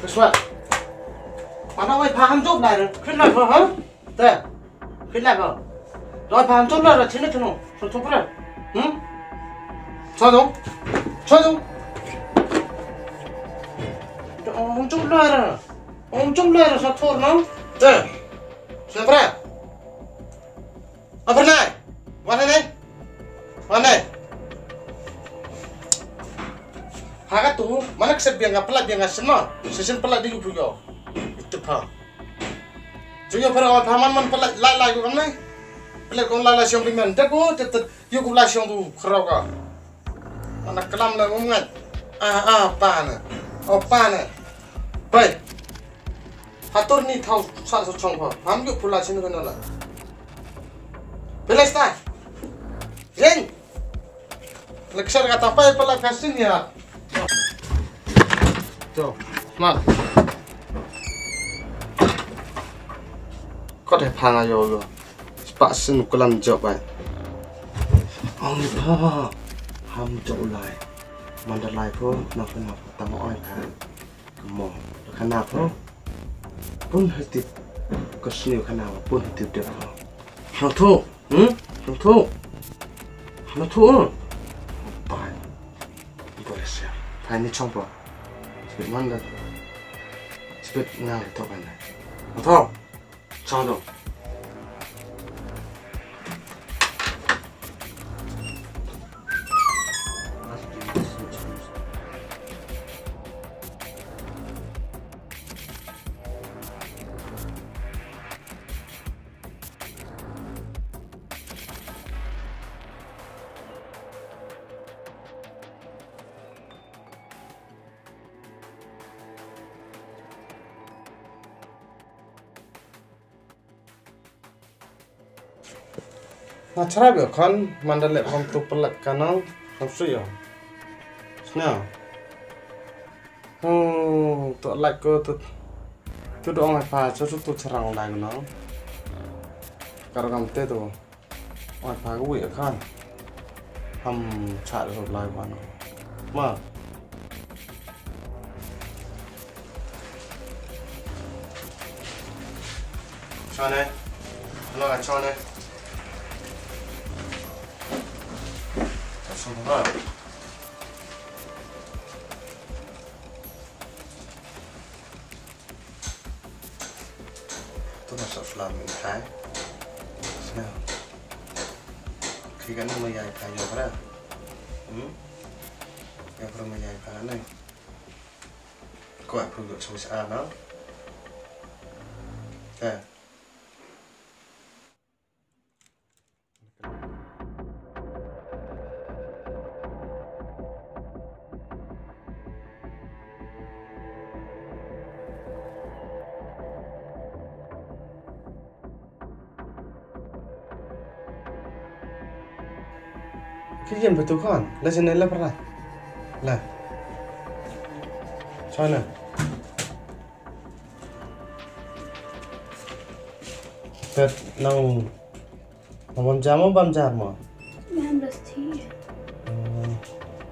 Xuất mà nó ơi phàm chốt lại rồi khuyên lại vợ hả thế khuyên lại vợ rồi phàm chốt lại rồi thế này nó sao chốt rồi sao đâu ông chốt lại rồi sao thôi nó thế sao vậy apa này mana Haga tu mana kesep biang ngapelak semua season pelak di lupu yo itu pa juyo para paman man pelak lai ko kamne pelak ko lai siang pimen te ko te yo ko lai siang tu khrau ka anak kelam la ngat pa na bai hatur ni thau sa so chong pa ham yo pula sin ko na la pelak sta yen leksar kata pa pelak kasing ya Tuh, mak. Kau dah pangai yo. Sepak sen kelam jawab baik. Ang lipa, ham jauh lai. Mandalai pun nak tamu oi kan. Kemo, kenapa? Pun hati kesini kenapa? Pun hati dia. Hang tu, Baik. Boleh siap. Pai ni coba. Sebut mana? Sebut nang itu kan? Apa? Cakap. Nah, cara kan mandalek hom tu pelak kanang hamsu yo. Sna. Tu like ko tu dong ai pa cho tu charang lai no. Kar kam te tu. Ai pa ko wi kan. Ham cha ro lai ba no. Ma. Chane. Lo ga chane. Sebentar. Tôi là sợ làm những cái nào khi gắn nó dài phải nhiều cái đó em phải mà dài phải này có ai phương được sâu xa đó ok Kian betul kan? Lah sini lah pernah. Lah. Sana. Tet nang bam jam mo. Man basti.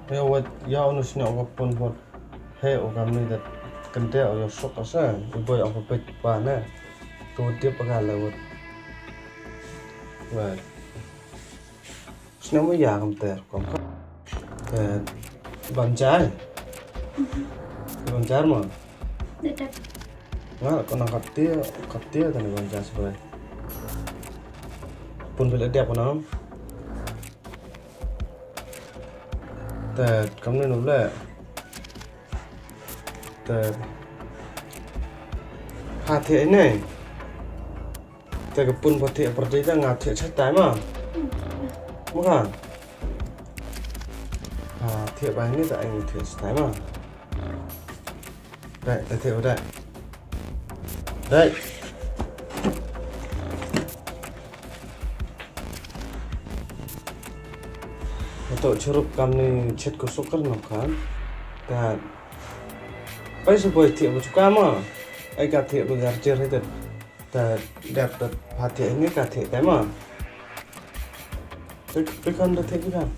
Ya wat ya onus ni aku pun buat he orang ni dat kente aku sok asa. Ibu aku pet pana. Tu dia pengalah wat. Wah. Nó mới già không tệ còn có bàn trái mà nó là con nào cắt tía thì này bàn trái sebenarnya pun beli đẹp của nó tệ cắm lên nó lệ tệ hạt thế này tệ cái pun bát thế seperti itu ngạt thế sách tái mà bukan thiệp bài như tại anh thiệp thái mà Đây, giới thiệu đây. Đây. Untuk curup kami chat ko sukar no kan. Dan pai sebuah tiap buka ma. Ai ka tiap begarjer itu. Dan dapat hati ini ka tiap tema. Pekan dah tiap kan.